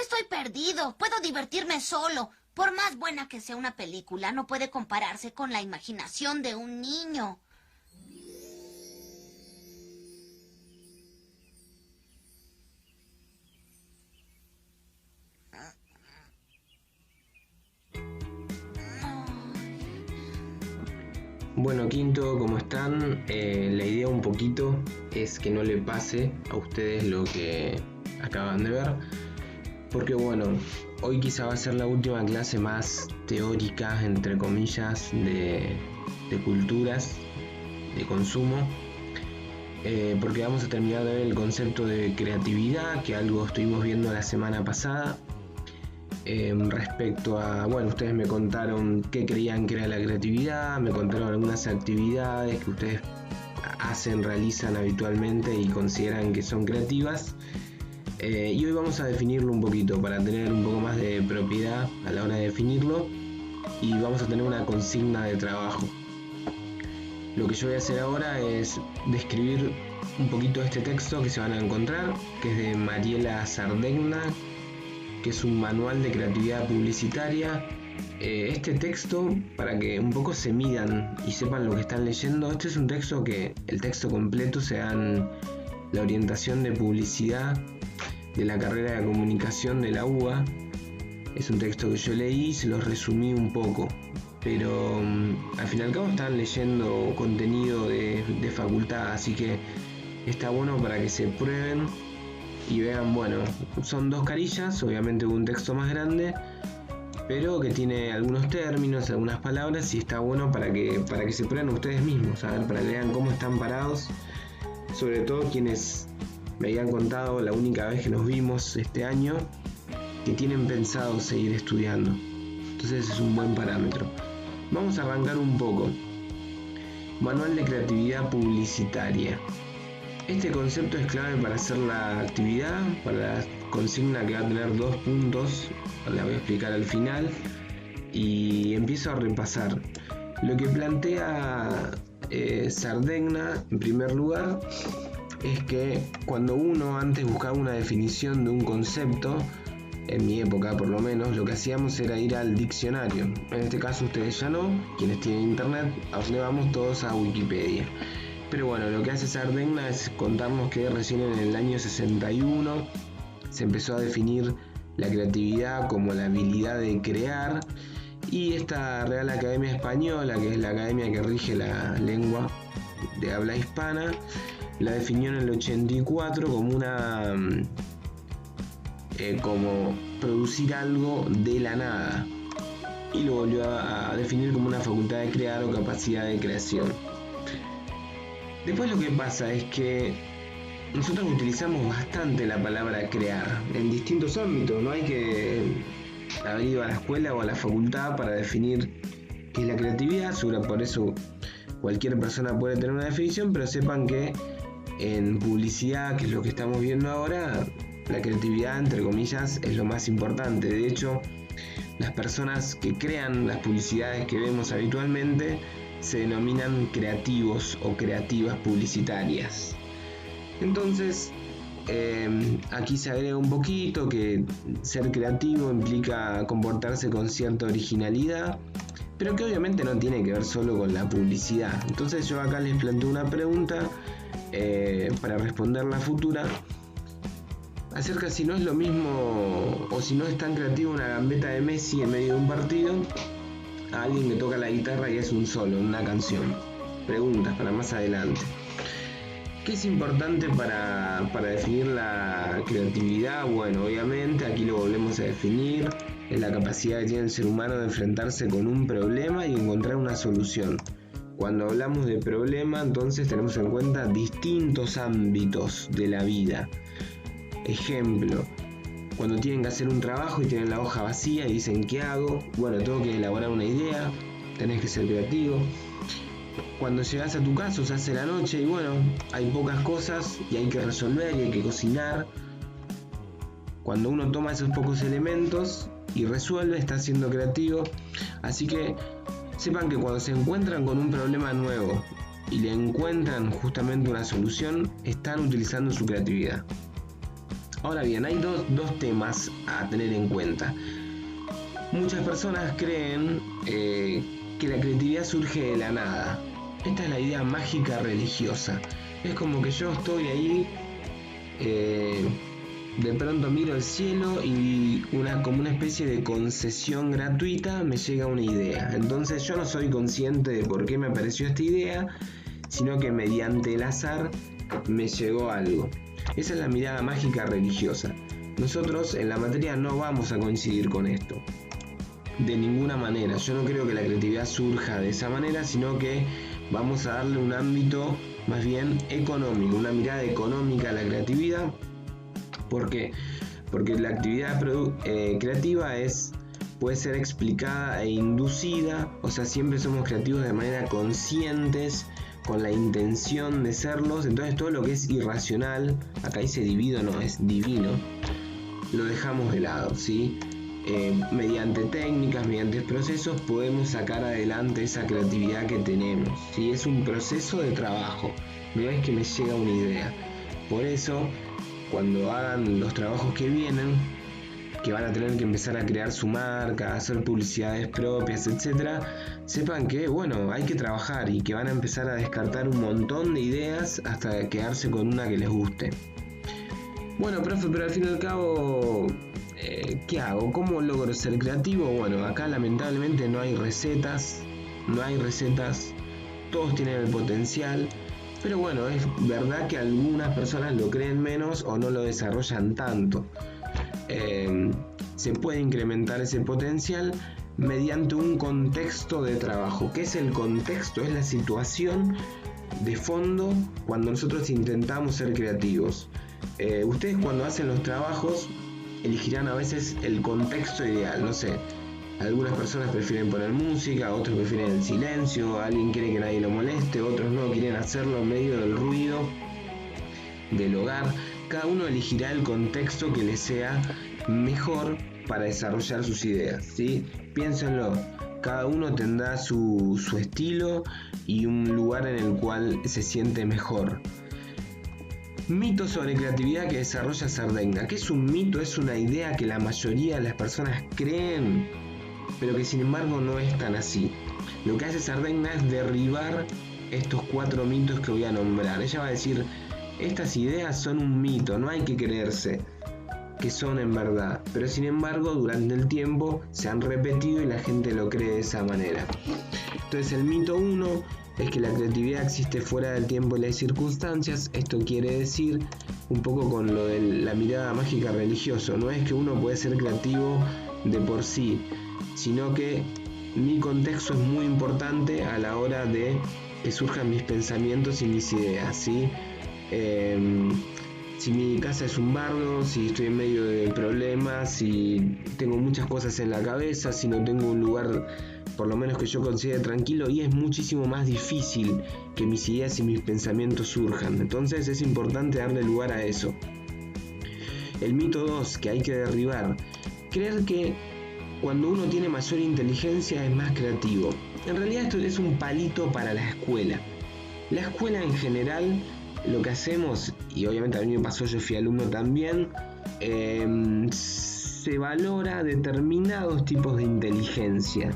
estoy perdido. Puedo divertirme solo. Por más buena que sea una película, no puede compararse con la imaginación de un niño. Bueno, quinto, ¿cómo están? La idea un poquito es que no le pase a ustedes lo que acaban de ver, porque bueno, hoy quizá va a ser la última clase más teórica, entre comillas, de culturas, de consumo, porque vamos a terminar de ver el concepto de creatividad, que algo estuvimos viendo la semana pasada. Respecto a, bueno, ustedes me contaron qué creían que era la creatividad, me contaron algunas actividades que ustedes hacen, realizan habitualmente y consideran que son creativas, y hoy vamos a definirlo un poquito para tener un poco más de propiedad a la hora de definirlo, y vamos a tener una consigna de trabajo. Lo que yo voy a hacer ahora es describir un poquito este texto que se van a encontrar, que es de Mariela Sardegna, que es un manual de creatividad publicitaria. Este texto, para que un poco se midan y sepan lo que están leyendo, este es un texto que el texto completo se da en la orientación de publicidad de la carrera de comunicación de la UBA. Es un texto que yo leí y se los resumí un poco, pero al fin y al cabo están leyendo contenido de facultad, así que está bueno para que se prueben y vean. Bueno, son 2 carillas, obviamente un texto más grande, pero que tiene algunos términos, algunas palabras, y está bueno para que se prueben ustedes mismos, a ver, para que vean cómo están parados, sobre todo quienes me habían contado la única vez que nos vimos este año, que tienen pensado seguir estudiando. Entonces es un buen parámetro. Vamos a arrancar un poco. Manual de creatividad publicitaria. Este concepto es clave para hacer la actividad, para la consigna, que va a tener 2 puntos, la voy a explicar al final, y empiezo a repasar. Lo que plantea Sardegna, en primer lugar, es que cuando uno antes buscaba una definición de un concepto, en mi época por lo menos, lo que hacíamos era ir al diccionario. En este caso ustedes ya no, quienes tienen internet, a donde vamos todos a Wikipedia. Pero bueno, lo que hace Sardegna es contarnos que recién en el año 61 se empezó a definir la creatividad como la habilidad de crear, y esta Real Academia Española, que es la academia que rige la lengua de habla hispana, la definió en el 84 como como producir algo de la nada, y lo volvió a definir como una facultad de crear o capacidad de creación. Después lo que pasa es que nosotros utilizamos bastante la palabra crear en distintos ámbitos. No hay que haber ido a la escuela o a la facultad para definir qué es la creatividad. Por eso cualquier persona puede tener una definición, pero sepan que en publicidad, que es lo que estamos viendo ahora, la creatividad, entre comillas, es lo más importante. De hecho, las personas que crean las publicidades que vemos habitualmente se denominan creativos o creativas publicitarias. Entonces, aquí se agrega un poquito que ser creativo implica comportarse con cierta originalidad, pero que obviamente no tiene que ver solo con la publicidad. Entonces yo acá les planteo una pregunta para responderla futura, acerca si no es lo mismo o si no es tan creativo una gambeta de Messi en medio de un partido a alguien que toca la guitarra y es un solo, una canción. Preguntas para más adelante. ¿Qué es importante para definir la creatividad? Bueno, obviamente aquí lo volvemos a definir, es la capacidad que tiene el ser humano de enfrentarse con un problema y encontrar una solución. Cuando hablamos de problema, entonces tenemos en cuenta distintos ámbitos de la vida. Ejemplo, cuando tienen que hacer un trabajo y tienen la hoja vacía y dicen ¿qué hago? Bueno, tengo que elaborar una idea, tenés que ser creativo. Cuando llegas a tu casa, se hace la noche y bueno, hay pocas cosas y hay que resolver y hay que cocinar. Cuando uno toma esos pocos elementos y resuelve, está siendo creativo. Así que sepan que cuando se encuentran con un problema nuevo y le encuentran justamente una solución, están utilizando su creatividad. Ahora bien, hay dos temas a tener en cuenta. Muchas personas creen que la creatividad surge de la nada. Esta es la idea mágica religiosa. Es como que yo estoy ahí, de pronto miro el cielo y como una especie de concesión gratuita me llega una idea. Entonces yo no soy consciente de por qué me apareció esta idea, sino que mediante el azar me llegó algo. Esa es la mirada mágica religiosa. Nosotros en la materia no vamos a coincidir con esto. De ninguna manera. Yo no creo que la creatividad surja de esa manera, sino que vamos a darle un ámbito más bien económico, una mirada económica a la creatividad. ¿Por qué? Porque la actividad creativa puede ser explicada e inducida, o sea, siempre somos creativos de manera conscientes, con la intención de serlos. Entonces todo lo que es irracional, acá dice divino, no, es divino, lo dejamos de lado, ¿sí? Mediante técnicas, mediante procesos podemos sacar adelante esa creatividad que tenemos, ¿sí? Es un proceso de trabajo, no es que me llega una idea. Por eso, cuando hagan los trabajos que vienen, que van a tener que empezar a crear su marca, hacer publicidades propias, etc., sepan que, bueno, hay que trabajar y que van a empezar a descartar un montón de ideas hasta quedarse con una que les guste. Bueno, profe, pero al fin y al cabo, ¿qué hago? ¿Cómo logro ser creativo? Bueno, acá lamentablemente no hay recetas, todos tienen el potencial, pero bueno, es verdad que algunas personas lo creen menos o no lo desarrollan tanto. Se puede incrementar ese potencial mediante un contexto de trabajo. ¿Qué es el contexto? Es la situación de fondo cuando nosotros intentamos ser creativos. Ustedes cuando hacen los trabajos elegirán a veces el contexto ideal, no sé. Algunas personas prefieren poner música, otros prefieren el silencio, alguien quiere que nadie lo moleste, otros no, quieren hacerlo en medio del ruido del hogar. Cada uno elegirá el contexto que le sea mejor para desarrollar sus ideas, ¿sí? Piénsenlo, cada uno tendrá su estilo y un lugar en el cual se siente mejor. Mito sobre creatividad que desarrolla Sardegna. ¿Qué es un mito? Es una idea que la mayoría de las personas creen, pero que sin embargo no es tan así. Lo que hace Sardegna es derribar estos 4 mitos que voy a nombrar. Ella va a decir: estas ideas son un mito, no hay que creerse que son en verdad, pero sin embargo durante el tiempo se han repetido y la gente lo cree de esa manera. Entonces el mito 1 es que la creatividad existe fuera del tiempo y las circunstancias. Esto quiere decir, un poco con lo de la mirada mágica religiosa, no es que uno puede ser creativo de por sí, sino que mi contexto es muy importante a la hora de que surjan mis pensamientos y mis ideas, ¿sí? Si mi casa es un bardo, si estoy en medio de problemas, si tengo muchas cosas en la cabeza, si no tengo un lugar por lo menos que yo considere tranquilo, y es muchísimo más difícil que mis ideas y mis pensamientos surjan. Entonces es importante darle lugar a eso. El mito 2 que hay que derribar: creer que cuando uno tiene mayor inteligencia es más creativo. En realidad esto es un palito para la escuela. La escuela en general, lo que hacemos, y obviamente a mí me pasó, yo fui alumno también, se valora determinados tipos de inteligencia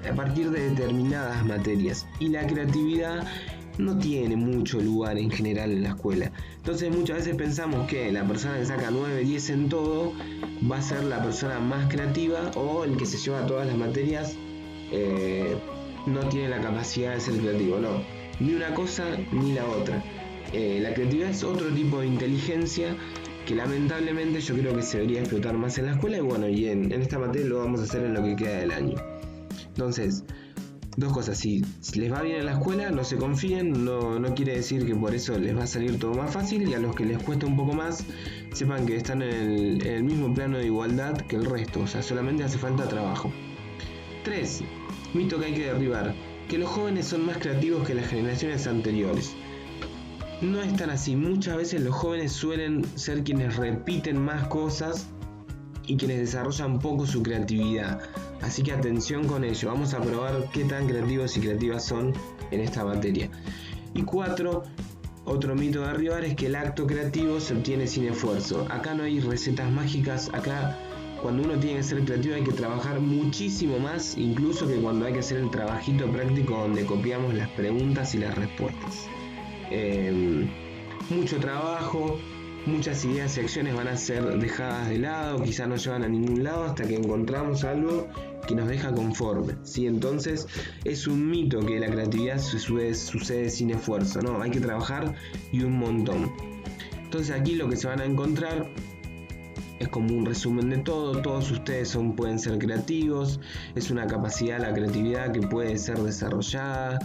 a partir de determinadas materias, y la creatividad no tiene mucho lugar en general en la escuela. Entonces muchas veces pensamos que la persona que saca 9, 10 en todo va a ser la persona más creativa, o el que se lleva todas las materias no tiene la capacidad de ser creativo. No, ni una cosa ni la otra. La creatividad es otro tipo de inteligencia que lamentablemente yo creo que se debería explotar más en la escuela, y bueno, y en esta materia lo vamos a hacer en lo que queda del año. Entonces, dos cosas: si les va bien en la escuela, no se confíen, no quiere decir que por eso les va a salir todo más fácil, y a los que les cuesta un poco más, sepan que están en el mismo plano de igualdad que el resto, o sea, solamente hace falta trabajo. 3. Mito que hay que derribar: que los jóvenes son más creativos que las generaciones anteriores. No es tan así. Muchas veces los jóvenes suelen ser quienes repiten más cosas y quienes desarrollan poco su creatividad. Así que atención con ello. Vamos a probar qué tan creativos y creativas son en esta materia. Y 4, Otro mito a derribar es que el acto creativo se obtiene sin esfuerzo. Acá no hay recetas mágicas, acá cuando uno tiene que ser creativo hay que trabajar muchísimo más, incluso que cuando hay que hacer el trabajito práctico donde copiamos las preguntas y las respuestas. Mucho trabajo, muchas ideas y acciones van a ser dejadas de lado, quizás no llevan a ningún lado hasta que encontramos algo que nos deja conforme, ¿sí? Entonces es un mito que la creatividad sucede sin esfuerzo, ¿no? Hay que trabajar y un montón. Entonces aquí lo que se van a encontrar es como un resumen de todo. Todos ustedes pueden ser creativos, es una capacidad, la creatividad, que puede ser desarrollada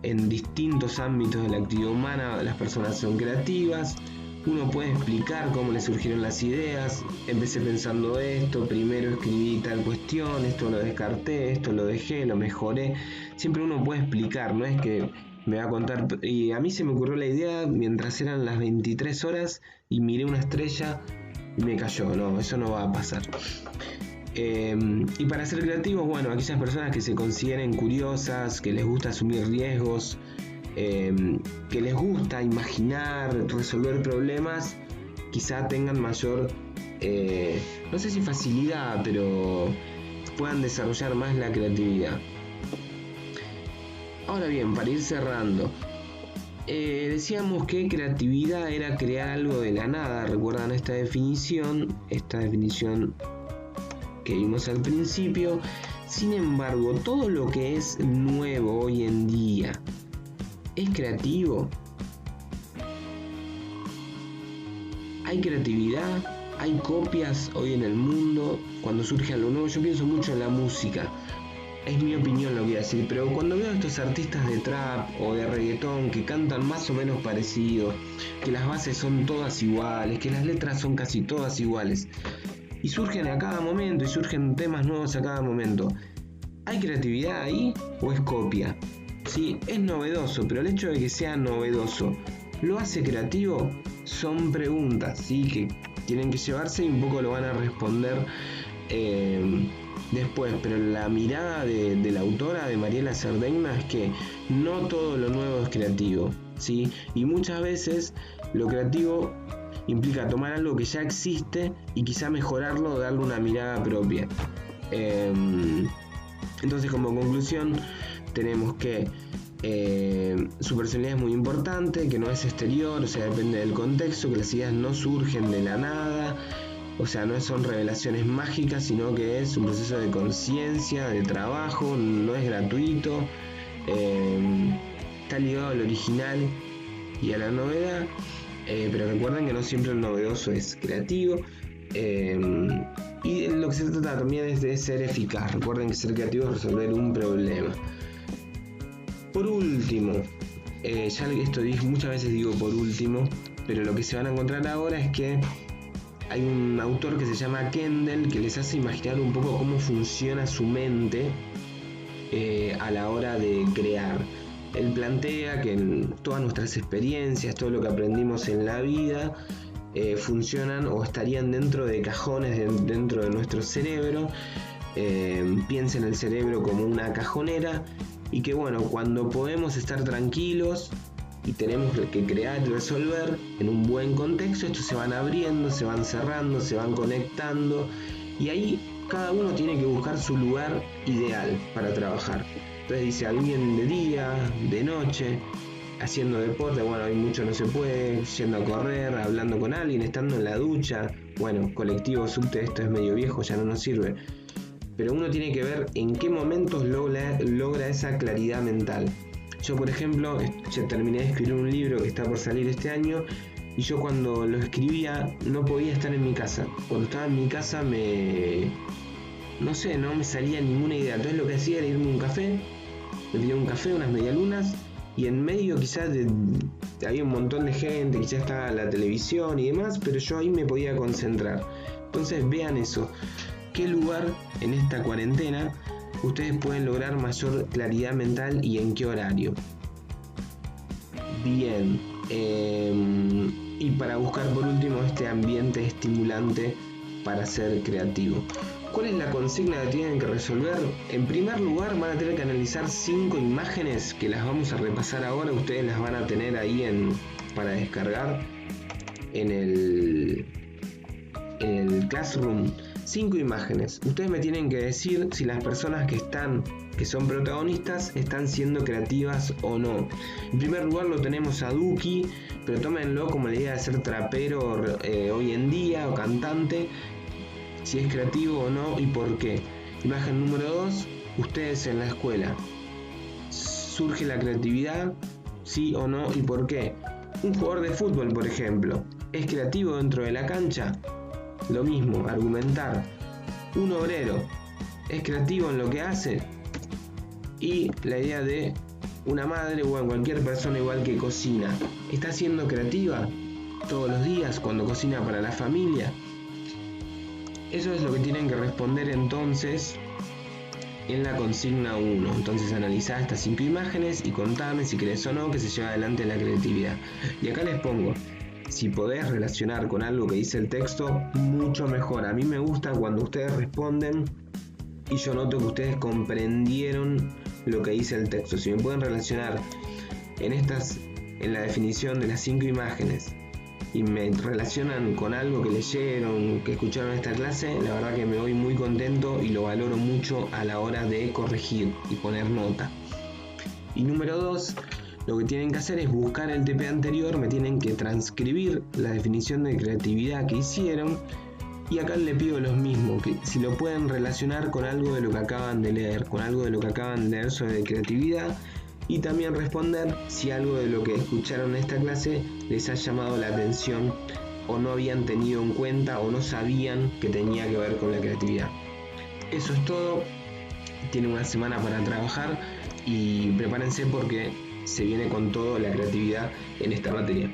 en distintos ámbitos de la actividad humana. Las personas son creativas. Uno puede explicar cómo le surgieron las ideas. Empecé pensando esto, primero escribí tal cuestión, esto lo descarté, esto lo dejé, lo mejoré. Siempre uno puede explicar, no es que me va a contar. Y a mí se me ocurrió la idea mientras eran las 23 horas y miré una estrella y me cayó. No, eso no va a pasar. Y para ser creativos, bueno, aquellas personas que se consideren curiosas, que les gusta asumir riesgos, que les gusta imaginar, resolver problemas, quizá tengan mayor, no sé si facilidad, pero puedan desarrollar más la creatividad. Ahora bien, para ir cerrando, decíamos que creatividad era crear algo de la nada. ¿Recuerdan esta definición que vimos al principio? Sin embargo, todo lo que es nuevo hoy en día ¿es creativo? ¿Hay creatividad? ¿Hay copias hoy en el mundo? Cuando surge algo nuevo, yo pienso mucho en la música. Es mi opinión lo que voy a decir, pero cuando veo a estos artistas de trap o de reggaetón que cantan más o menos parecido, que las bases son todas iguales, que las letras son casi todas iguales, y surgen a cada momento, y surgen temas nuevos a cada momento, ¿hay creatividad ahí o es copia? Sí, es novedoso, pero el hecho de que sea novedoso, ¿lo hace creativo? Son preguntas, ¿sí?, que tienen que llevarse y un poco lo van a responder después. Pero la mirada de la autora, de Mariela Sardegna, es que no todo lo nuevo es creativo, ¿sí? Y muchas veces lo creativo implica tomar algo que ya existe y quizá mejorarlo o darle una mirada propia. Entonces, como conclusión, tenemos que su personalidad es muy importante, que no es exterior, o sea, depende del contexto, que las ideas no surgen de la nada, o sea, no son revelaciones mágicas, sino que es un proceso de conciencia, de trabajo, no es gratuito, está ligado al original y a la novedad, pero recuerden que no siempre el novedoso es creativo. Y lo que se trata también es de ser eficaz. Recuerden que ser creativo es resolver un problema. Por último, ya esto muchas veces digo por último, pero lo que se van a encontrar ahora es que hay un autor que se llama Kendall, que les hace imaginar un poco cómo funciona su mente a la hora de crear. Él plantea que todas nuestras experiencias, todo lo que aprendimos en la vida, funcionan o estarían dentro de cajones dentro de nuestro cerebro. Piensa en el cerebro como una cajonera, y que bueno, cuando podemos estar tranquilos y tenemos que crear y resolver en un buen contexto, estos se van abriendo, se van cerrando, se van conectando, y ahí cada uno tiene que buscar su lugar ideal para trabajar. Entonces dice, alguien de día, de noche, haciendo deporte, bueno, hay mucho no se puede, yendo a correr, hablando con alguien, estando en la ducha, bueno, colectivo, subte, esto es medio viejo, ya no nos sirve. Pero uno tiene que ver en qué momentos logra esa claridad mental. Yo, por ejemplo, ya terminé de escribir un libro que está por salir este año, y yo cuando lo escribía no podía estar en mi casa. Cuando estaba en mi casa no me salía ninguna idea. Entonces lo que hacía era irme a un café, me pedía un café, unas medialunas, y en medio quizás había un montón de gente, quizás estaba la televisión y demás, pero yo ahí me podía concentrar. Entonces vean eso. ¿Qué lugar en esta cuarentena ustedes pueden lograr mayor claridad mental y en qué horario? Bien, y para buscar por último este ambiente estimulante para ser creativo. ¿Cuál es la consigna que tienen que resolver? En primer lugar, van a tener que analizar 5 imágenes que las vamos a repasar ahora. Ustedes las van a tener ahí para descargar en el Classroom. 5 imágenes. Ustedes me tienen que decir si las personas que son protagonistas están siendo creativas o no. En primer lugar lo tenemos a Duki, pero tómenlo como la idea de ser trapero hoy en día o cantante, si es creativo o no y por qué. Imagen número 2, ustedes en la escuela. ¿Surge la creatividad? ¿Sí o no y por qué? Un jugador de fútbol, por ejemplo, ¿es creativo dentro de la cancha? Lo mismo, argumentar. Un obrero, ¿es creativo en lo que hace? Y la idea de una madre o cualquier persona igual que cocina, ¿está siendo creativa todos los días cuando cocina para la familia? Eso es lo que tienen que responder entonces en la consigna 1. Entonces analizá estas 5 imágenes y contame si crees o no que se lleva adelante la creatividad. Y acá les pongo, si podés relacionar con algo que dice el texto, mucho mejor. A mí me gusta cuando ustedes responden y yo noto que ustedes comprendieron lo que dice el texto. Si me pueden relacionar en la definición de las 5 imágenes y me relacionan con algo que leyeron, que escucharon en esta clase, la verdad que me voy muy contento y lo valoro mucho a la hora de corregir y poner nota. Y número 2, lo que tienen que hacer es buscar el TP anterior, me tienen que transcribir la definición de creatividad que hicieron y acá le pido lo mismo, que si lo pueden relacionar con algo de lo que acaban de leer, sobre creatividad y también responder si algo de lo que escucharon en esta clase les ha llamado la atención o no habían tenido en cuenta o no sabían que tenía que ver con la creatividad. Eso es todo, tienen una semana para trabajar y prepárense porque se viene con todo la creatividad en esta materia.